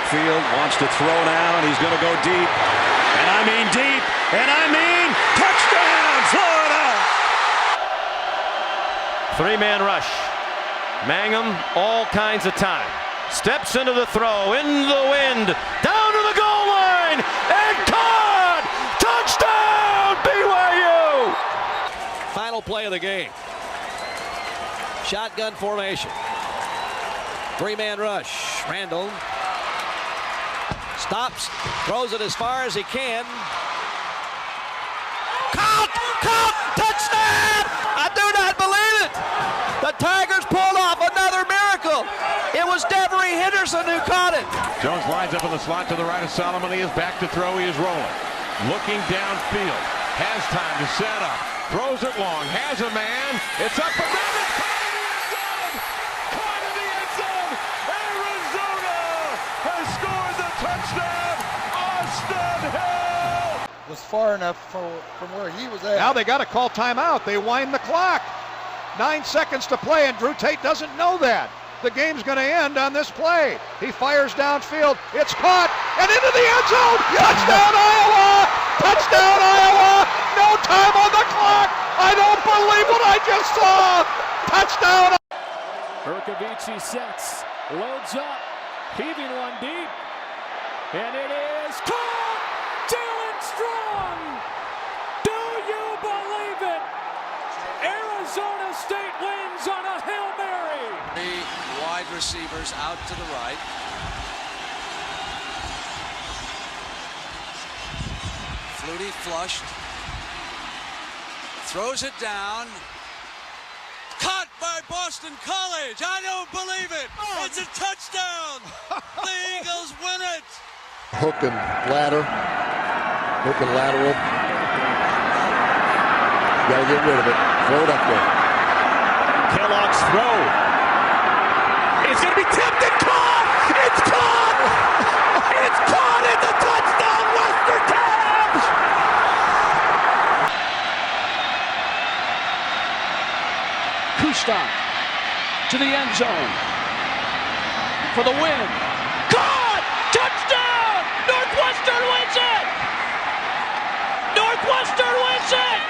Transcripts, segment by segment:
backfield, wants to throw now, and he's going to go deep. And I mean deep, and I mean touchdown, Florida! Three-man rush. Mangum, all kinds of time. Steps into the throw, in the wind, down to the goal line, and caught! Touchdown, BYU! Final play of the game. Shotgun formation. Three-man rush. Randall stops, throws it as far as he can. Caught! Touchdown! I do not believe it! The Tigers pulled off another miracle. It was Devery Henderson who caught it. Jones lines up in the slot to the right of Solomon. He is back to throw. He is rolling. Looking downfield. Has time to set up. Throws it long. Has a man. It's up for grabs. Caught in the end zone. Arizona has scored the touchdown. Austin Hill was far enough from where he was at. Now they got to call timeout. They wind the clock. 9 seconds to play, and Drew Tate doesn't know that. The game's going to end on this play. He fires downfield. It's caught and into the end zone. Touchdown, Iowa! Touchdown, Iowa! No time on the clock. I don't believe what I just saw. Touchdown. Urkavici sets, loads up, heaving one deep, and it is caught. Jalen Strong. Do you believe it? Arizona State wins on a Hail Mary. Three wide receivers out to the right. Flutie flushed. Throws it down. Caught by Boston College. I don't believe it. It's a touchdown. The Eagles win it. Hook and ladder. Hook and lateral. Gotta get rid of it. Throw it up there. Kellogg's throw. It's going to be tipped and caught! It's caught! It's caught in the touchdown, Western Cabs! Kustok to the end zone for the win. Caught! Touchdown! Northwestern wins it! Northwestern wins it!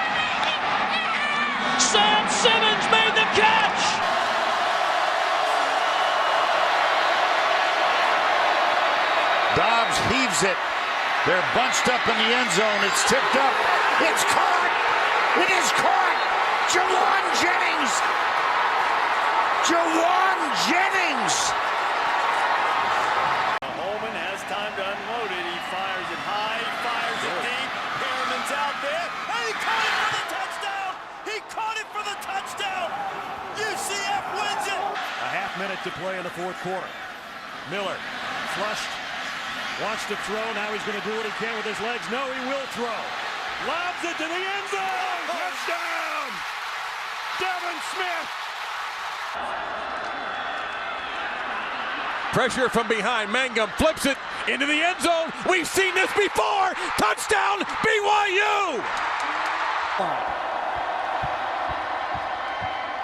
Sam Simmons made the catch! Dobbs heaves it. They're bunched up in the end zone. It's tipped up. It's caught. It is caught. Jawan Jennings. Jawan Jennings. Holman has time to unload it. He fires it high. He fires it deep. Harriman's out there. And he caught it for the touchdown. He caught it for the touchdown. UCF wins it. A half minute to play in the fourth quarter. Miller flushed. Wants to throw. Now he's going to do what he can with his legs. No, he will throw. Lobs it to the end zone. Touchdown. Devin Smith. pressure from behind. Mangum flips it into the end zone. We've seen this before. Touchdown, BYU.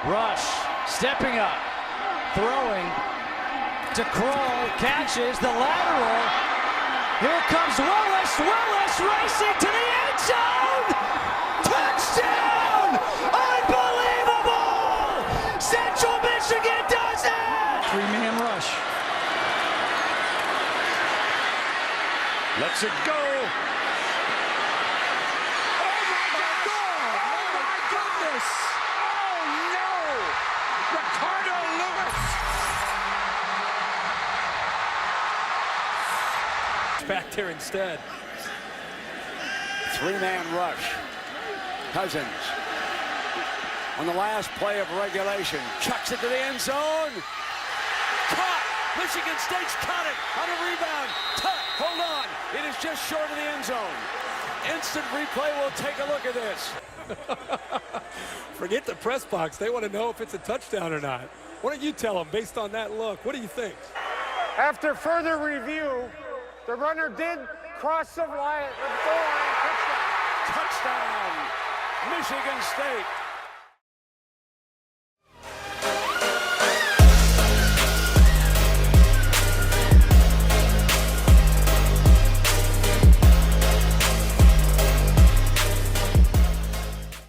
Rush stepping up, throwing to Kroll, catches the lateral. Here comes Willis. Willis racing to the end zone. Touchdown! Unbelievable! Central Michigan does it! Three-man rush. Lets it go. Back there instead. Three-man rush. Cousins on the last play of regulation chucks it to the end zone. Caught. Michigan State's caught it on a rebound. Hold on. It is just short of the end zone. Instant replay. We'll take a look at this. Forget the press box. They want to know if it's a touchdown or not. What did you tell them based on that look? What do you think? After further review, the runner did cross the goal line. Touchdown, Michigan State.